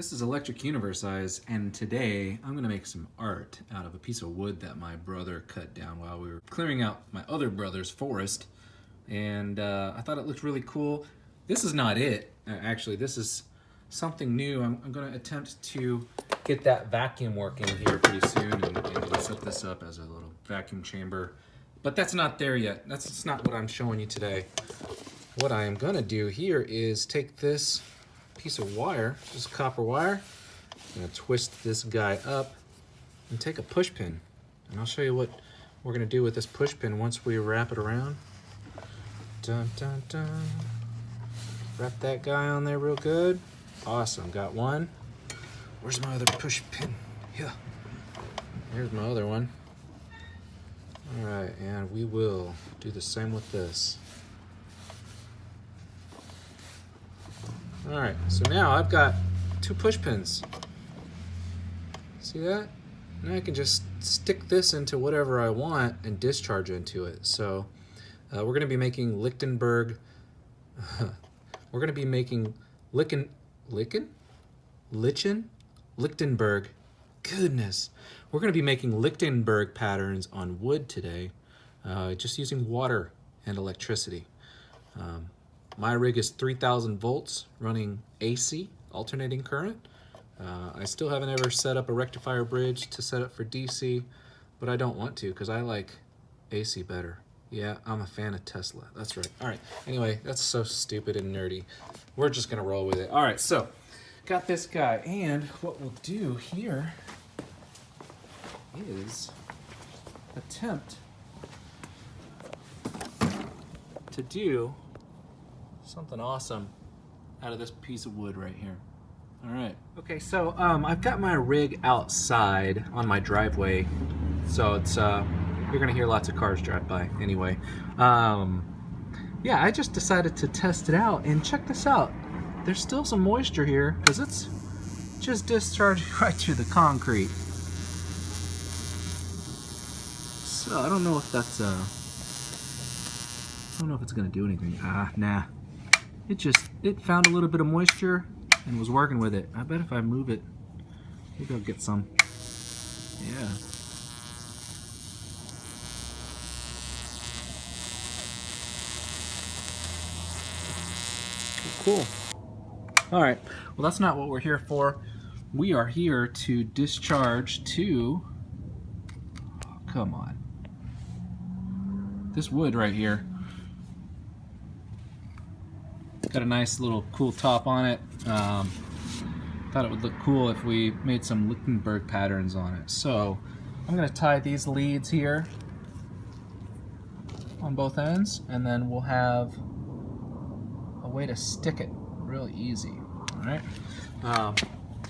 This is Electric Universe Eyes, and today I'm going to make some art out of a piece of wood that my brother cut down while we were clearing out my other brother's forest. And I thought it looked really cool. This is not it. Actually, this is something new. I'm going to attempt to get that vacuum working here pretty soon and set this up as a little vacuum chamber. But that's not there yet. That's not what I'm showing you today. What I am going to do here is take this piece of wire, just copper wire. I'm gonna twist this guy up and take a push pin. And I'll show you what we're gonna do with this push pin once we wrap it around. Dun, dun, dun. Wrap that guy on there real good. Awesome, got one. Where's my other push pin? Yeah. Here's my other one. All right, and we will do the same with this. All right, so now I've got two push pins. See that? Now I can just stick this into whatever I want and discharge into it. So we're going to be making Lichtenberg. We're going to be making Lichtenberg. Goodness, we're going to be making Lichtenberg patterns on wood today, just using water and electricity. My rig is 3,000 volts running AC, alternating current. I still haven't ever set up a rectifier bridge to set up for DC, but I don't want to because I like AC better. Yeah, I'm a fan of Tesla. That's right. All right. Anyway, that's so stupid and nerdy. We're just going to roll with it. All right, so got this guy. And what we'll do here is attempt to do something awesome out of this piece of wood right here. All right. Okay, so I've got my rig outside on my driveway, so it's you're gonna hear lots of cars drive by anyway. Yeah, I just decided to test it out, and check this out. There's still some moisture here because it's just discharged right through the concrete. So I don't know if that's I don't know if it's gonna do anything. Nah. It found a little bit of moisture and was working with it. I bet if I move it, maybe I'll get some. Yeah. Cool. All right. Well, that's not what we're here for. We are here to discharge to, oh, come on, this wood right here. Got a nice little cool top on it. Thought it would look cool if we made some Lichtenberg patterns on it. So I'm going to tie these leads here on both ends, and then we'll have a way to stick it real easy. All right.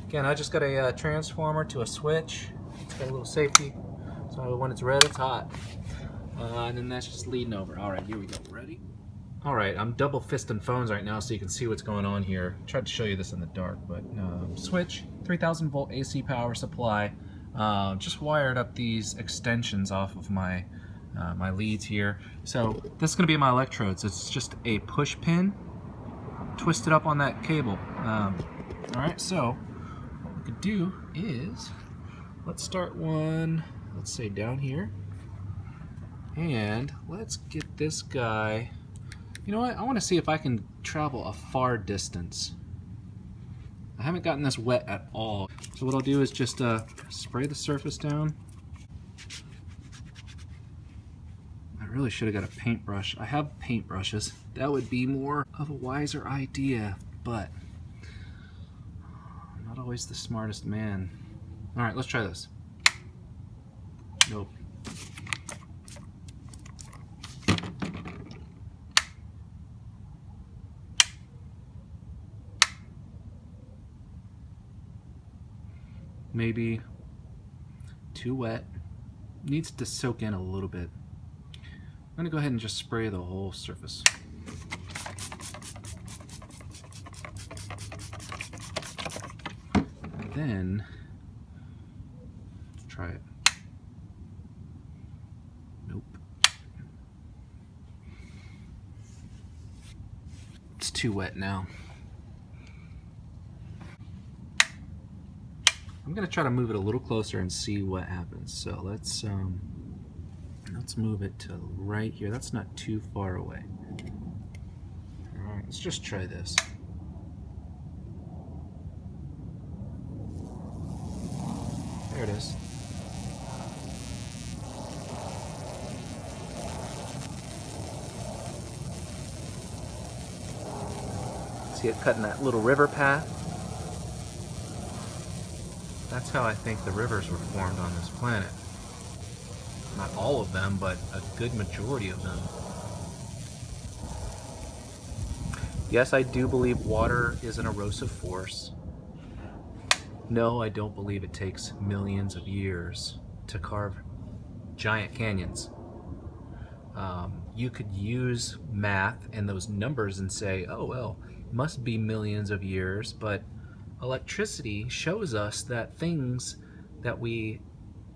Again, I just got a transformer to a switch. It's got a little safety, so when it's red, it's hot. And then that's just leading over. All right, here we go. Ready? All right, I'm double fisting phones right now so you can see what's going on here. Tried to show you this in the dark, but switch, 3,000 volt AC power supply. Just wired up these extensions off of my my leads here. So this is gonna be my electrodes. It's just a push pin twisted up on that cable. All right, so what we could do is, let's start one, let's say down here. And let's get this guy. You know what? I want to see if I can travel a far distance. I haven't gotten this wet at all. So what I'll do is just spray the surface down. I really should have got a paintbrush. I have paintbrushes. That would be more of a wiser idea, but I'm not always the smartest man. All right, let's try this. Nope. Maybe too wet. Needs to soak in a little bit. I'm gonna go ahead and just spray the whole surface. And then let's try it. Nope. It's too wet now. I'm gonna try to move it a little closer and see what happens. So let's move it to right here. That's not too far away. All right, let's just try this. There it is. See it cutting that little river path? That's how I think the rivers were formed on this planet. Not all of them, but a good majority of them. Yes, I do believe water is an erosive force. No, I don't believe it takes millions of years to carve giant canyons. You could use math and those numbers and say, oh well, must be millions of years, but electricity shows us that things that we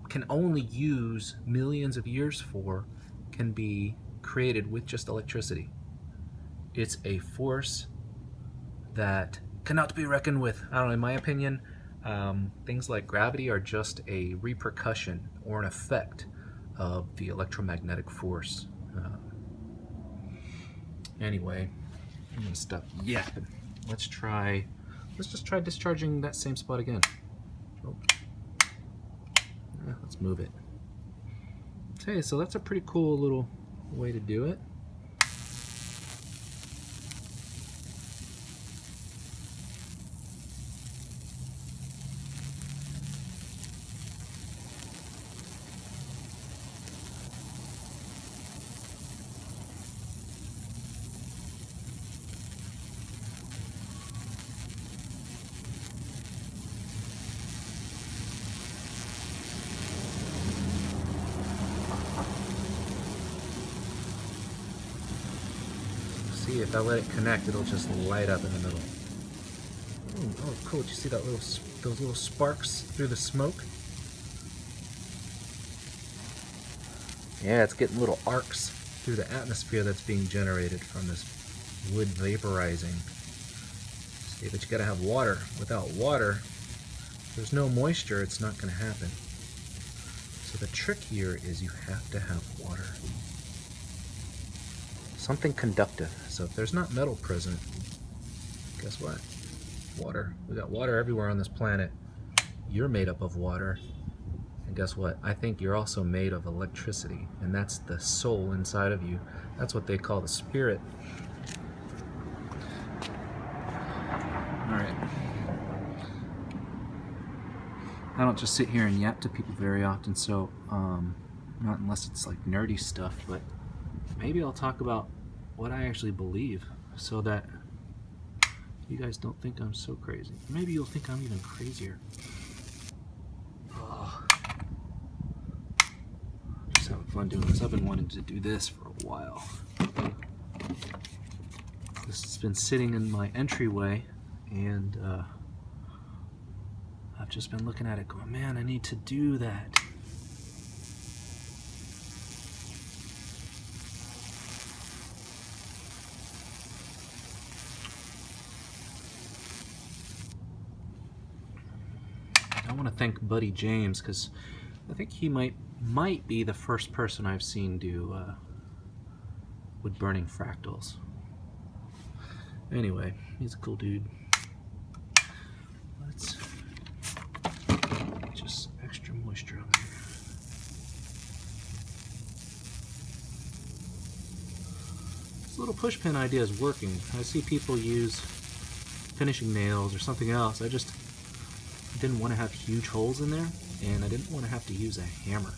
can only use millions of years for can be created with just electricity. It's a force that cannot be reckoned with. I don't know, in my opinion, things like gravity are just a repercussion or an effect of the electromagnetic force. Anyway, I'm gonna stop yapping. Let's just try discharging that same spot again. Oh. Yeah, let's move it. Okay, so that's a pretty cool little way to do it. See, if I let it connect, it'll just light up in the middle. Oh, cool! Did you see that those little sparks through the smoke? Yeah, it's getting little arcs through the atmosphere that's being generated from this wood vaporizing. See, but you gotta have water. Without water, if there's no moisture, it's not gonna happen. So the trick here is you have to have water. Something conductive. So if there's not metal present, guess what? Water. We got water everywhere on this planet. You're made up of water. And guess what? I think you're also made of electricity. And that's the soul inside of you. That's what they call the spirit. Alright. I don't just sit here and yap to people very often, so not unless it's like nerdy stuff, but maybe I'll talk about what I actually believe so that you guys don't think I'm so crazy. Maybe you'll think I'm even crazier. Oh. Just having fun doing this. I've been wanting to do this for a while. This has been sitting in my entryway, and I've just been looking at it going, man, I need to do that. I want to thank Buddy James, because I think he might be the first person I've seen do wood burning fractals. Anyway, he's a cool dude. Let's just extra moisture on there. This little push pin idea is working. I see people use finishing nails or something else. I just didn't want to have huge holes in there, and I didn't want to have to use a hammer.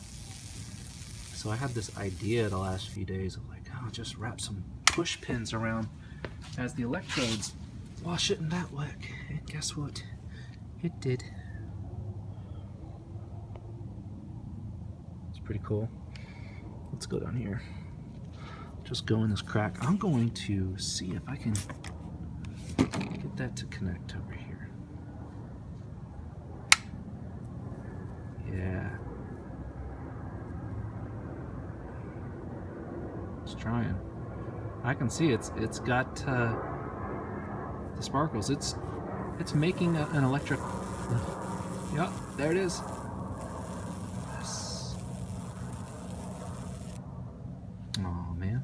So I had this idea the last few days of like, oh, just wrap some push pins around as the electrodes. Why shouldn't that work? And guess what? It did. It's pretty cool. Let's go down here. Just go in this crack. I'm going to see if I can get that to connect over here. Yeah. It's trying. I can see it's got the sparkles. It's making an electric Yep, there it is. Yes. Oh man.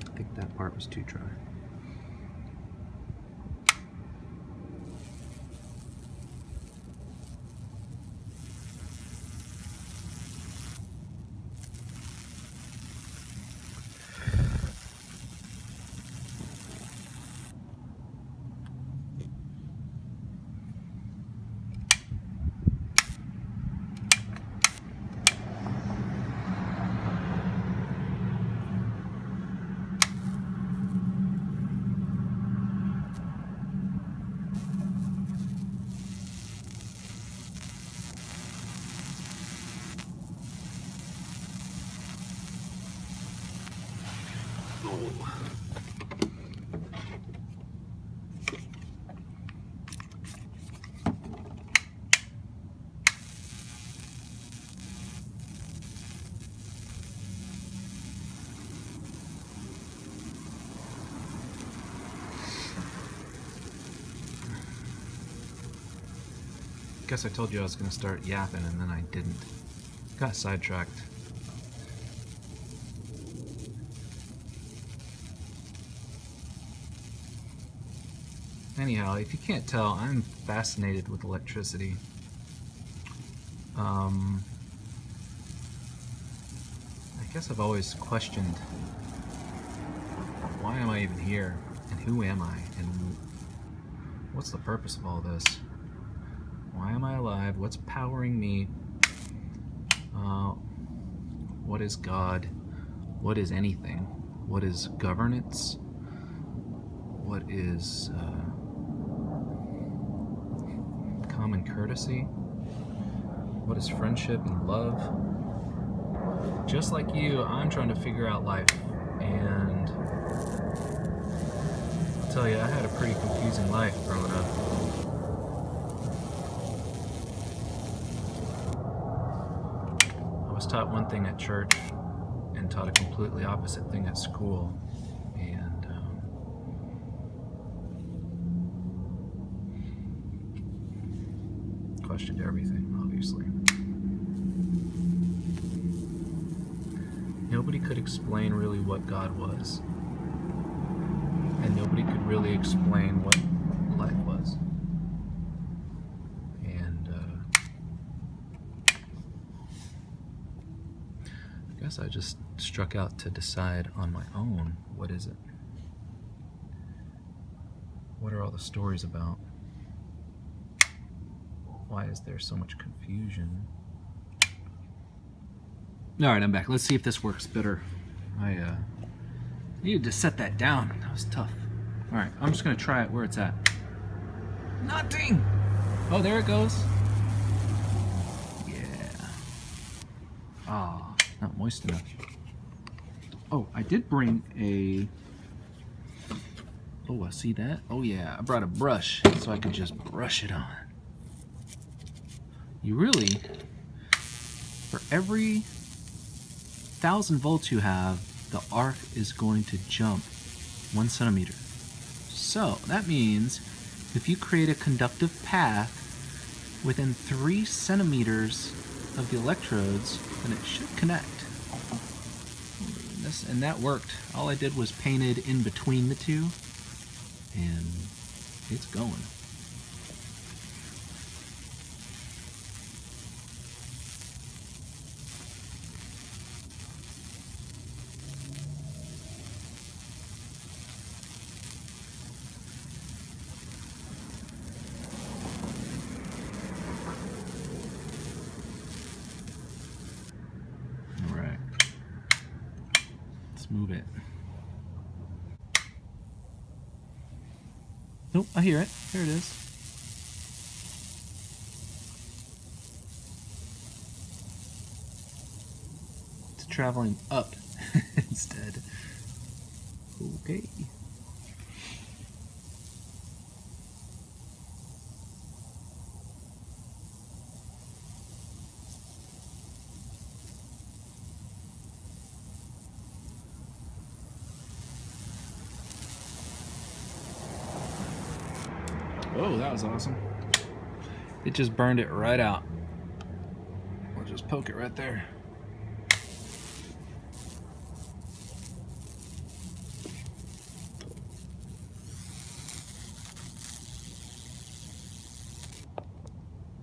I think that part was too dry. Guess I told you I was going to start yapping and then I didn't. Got sidetracked. Anyhow, if you can't tell, I'm fascinated with electricity. I guess I've always questioned, why am I even here? And who am I? And what's the purpose of all this? Why am I alive? What's powering me? What is God? What is anything? What is governance? What is common courtesy? What is friendship and love? Just like you, I'm trying to figure out life, and I'll tell you, I had a pretty confusing life growing up. I was taught one thing at church and taught a completely opposite thing at school, and questioned everything, obviously. Nobody could explain really what God was, and nobody could really explain what life was. And I guess I just struck out to decide on my own, what is it? What are all the stories about? Why is there so much confusion? Alright, I'm back. Let's see if this works better. I needed to set that down. That was tough. Alright, I'm just going to try it where it's at. Nothing! Oh, there it goes. Yeah. Ah, not moist enough. Oh, I did bring a... Oh, I see that? Oh yeah, I brought a brush so I could just brush it on. You really, for every 1,000 volts you have, the arc is going to jump 1 centimeter. So that means if you create a conductive path within 3 centimeters of the electrodes, then it should connect. And that worked. All I did was painted in between the two, and it's going. All right. Let's move it. Nope, I hear it. Here it is. It's traveling up instead. Okay. Whoa, that was awesome. It just burned it right out. We'll just poke it right there.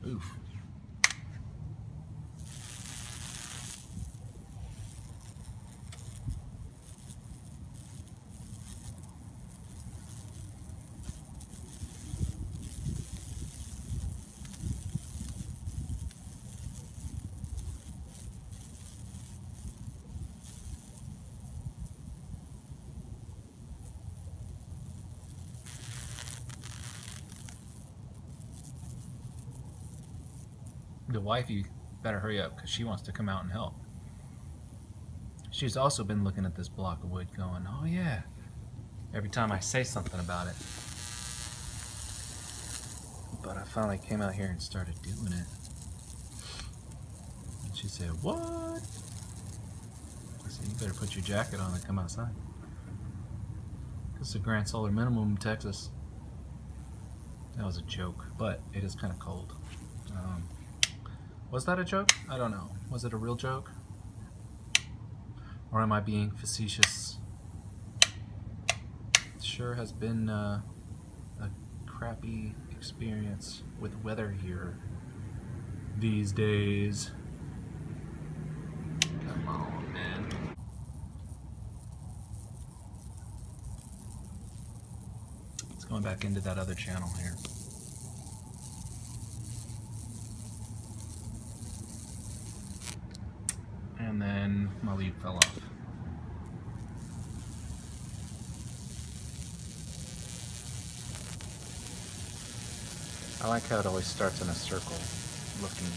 Oof. The wifey better hurry up because she wants to come out and help. She's also been looking at this block of wood going, oh yeah, every time I say something about it. But I finally came out here and started doing it. And she said, what? I said, you better put your jacket on and come outside. It's the grand solar minimum in Texas. That was a joke, but it is kind of cold. Was that a joke? I don't know. Was it a real joke? Or am I being facetious? It sure has been a crappy experience with weather here these days. Come on, man. It's going back into that other channel here. And then my lead fell off. I like how it always starts in a circle, looking.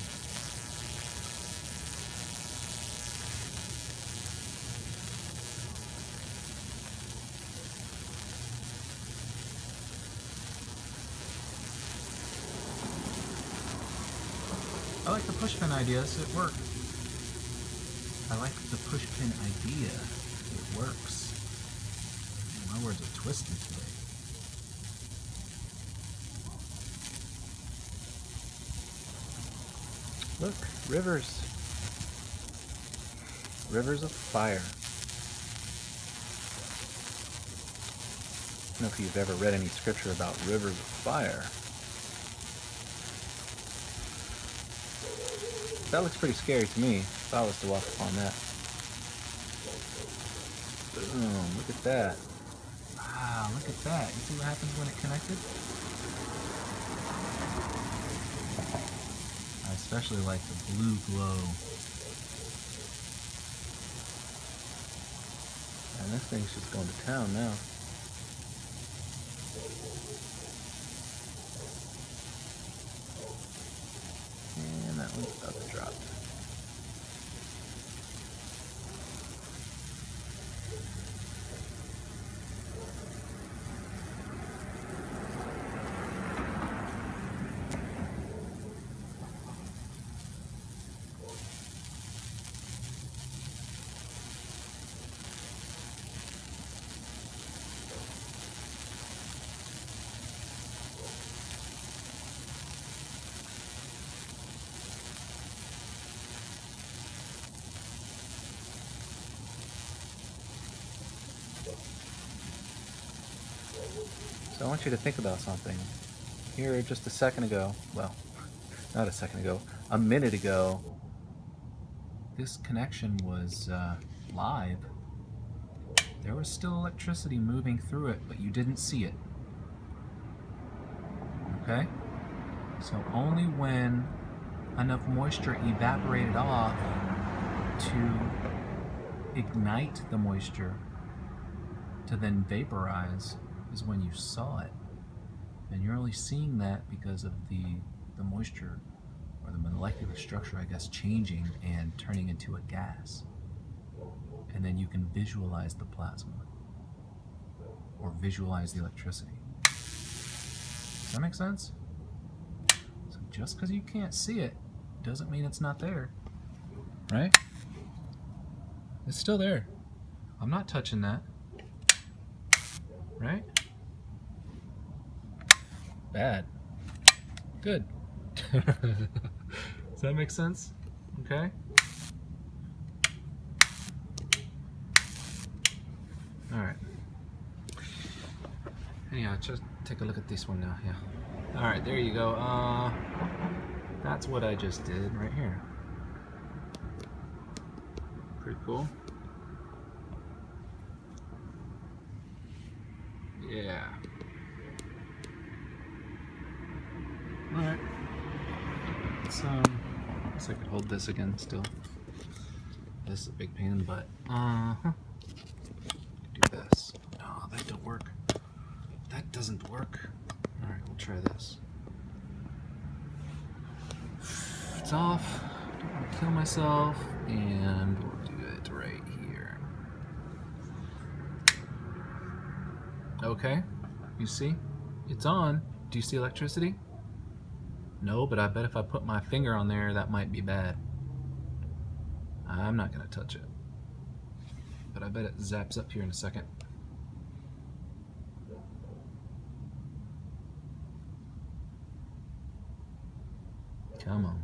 I like the pushpin ideas, it worked. I like the pushpin idea. It works. My words are twisted today. Look, rivers. Rivers of fire. I don't know if you've ever read any scripture about rivers of fire. That looks pretty scary to me if I was to walk upon that. Boom, look at that. Wow, look at that. You see what happens when it connected? I especially like the blue glow. And this thing's just going to town now. And that one's about to drop. So I want you to think about something. Here just a second ago, well, not a second ago, a minute ago, this connection was live. There was still electricity moving through it, but you didn't see it. Okay? So only when enough moisture evaporated off to ignite the moisture to then vaporize is when you saw it. And you're only seeing that because of the moisture, or the molecular structure, I guess, changing and turning into a gas. And then you can visualize the plasma, or visualize the electricity. Does that make sense? So just because you can't see it doesn't mean it's not there, right? It's still there. I'm not touching that, right? Bad. Good. Does that make sense? Okay. All right. Anyhow, just take a look at this one now. Yeah. All right, there you go. That's what I just did right here. Pretty cool. Yeah. All right. Let's guess I could hold this again still. This is a big pain in the butt. Do this. No, that don't work. That doesn't work. All right, we'll try this. It's off. Don't want to kill myself, and we'll do it right here. Okay, you see? It's on. Do you see electricity? No, but I bet if I put my finger on there, that might be bad. I'm not gonna touch it. But I bet it zaps up here in a second. Come on.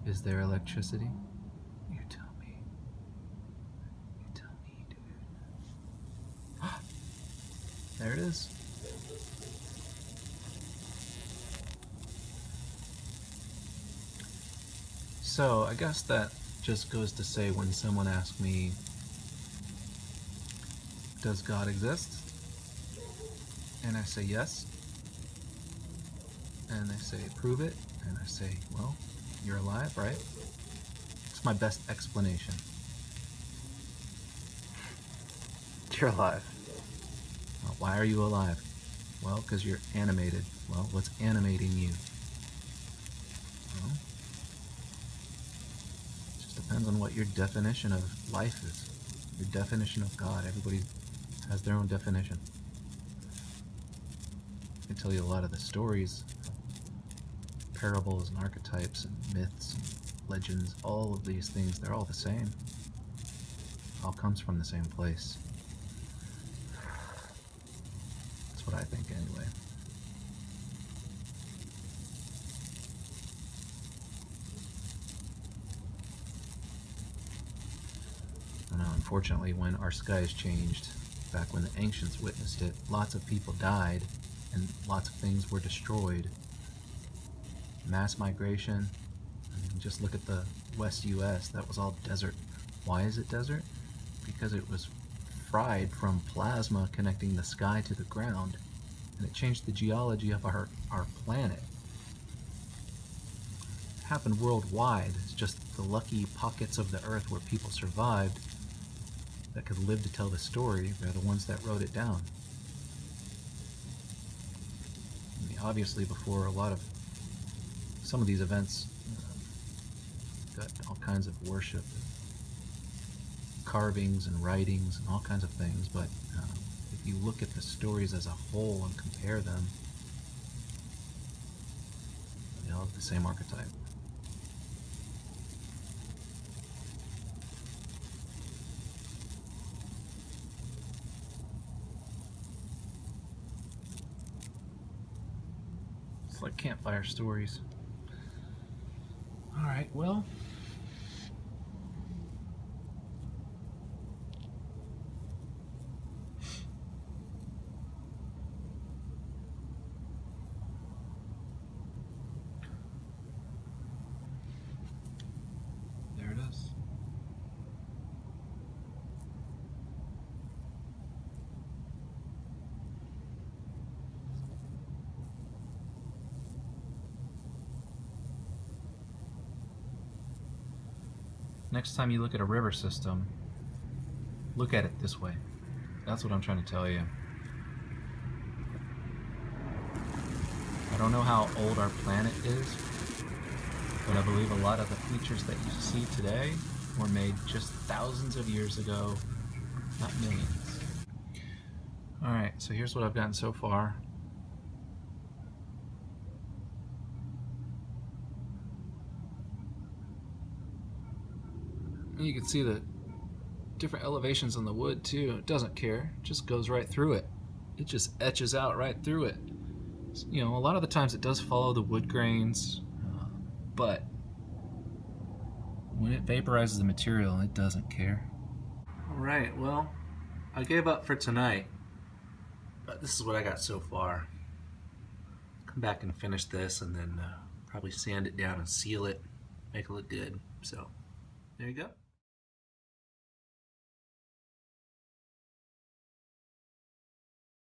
Is there electricity? You tell me. You tell me, dude. There it is. So I guess that just goes to say, when someone asks me, does God exist? And I say yes. And they say, prove it. And I say, well, you're alive, right? It's my best explanation. You're alive. Well, why are you alive? Well, because you're animated. Well, what's animating you? Well, it just depends on what your definition of life is. Your definition of God. Everybody has their own definition. I can tell you a lot of the stories, parables and archetypes and myths and legends, all of these things, they're all the same. It all comes from the same place. That's what I think anyway. I know, unfortunately, when our skies changed, back when the ancients witnessed it, lots of people died and lots of things were destroyed. Mass migration. I mean, just look at the West US, that was all desert. Why is it desert? Because it was fried from plasma connecting the sky to the ground, and it changed the geology of our planet. It happened worldwide. It's just the lucky pockets of the earth where people survived that could live to tell the story. They're the ones that wrote it down. I mean, obviously, before a lot of some of these events got all kinds of worship, carvings and writings and all kinds of things, but if you look at the stories as a whole and compare them, they all have the same archetype. It's like campfire stories. All right, well, there it is. Next time you look at a river system, look at it this way. That's what I'm trying to tell you. I don't know how old our planet is, but I believe a lot of the features that you see today were made just thousands of years ago, not millions. Alright, so here's what I've gotten so far. You can see the different elevations on the wood too. It doesn't care. It just goes right through it. It just etches out right through it. You know, a lot of the times it does follow the wood grains, but when it vaporizes the material, it doesn't care. Alright, well, I gave up for tonight, but this is what I got so far. Come back and finish this and then probably sand it down and seal it, make it look good. So, there you go.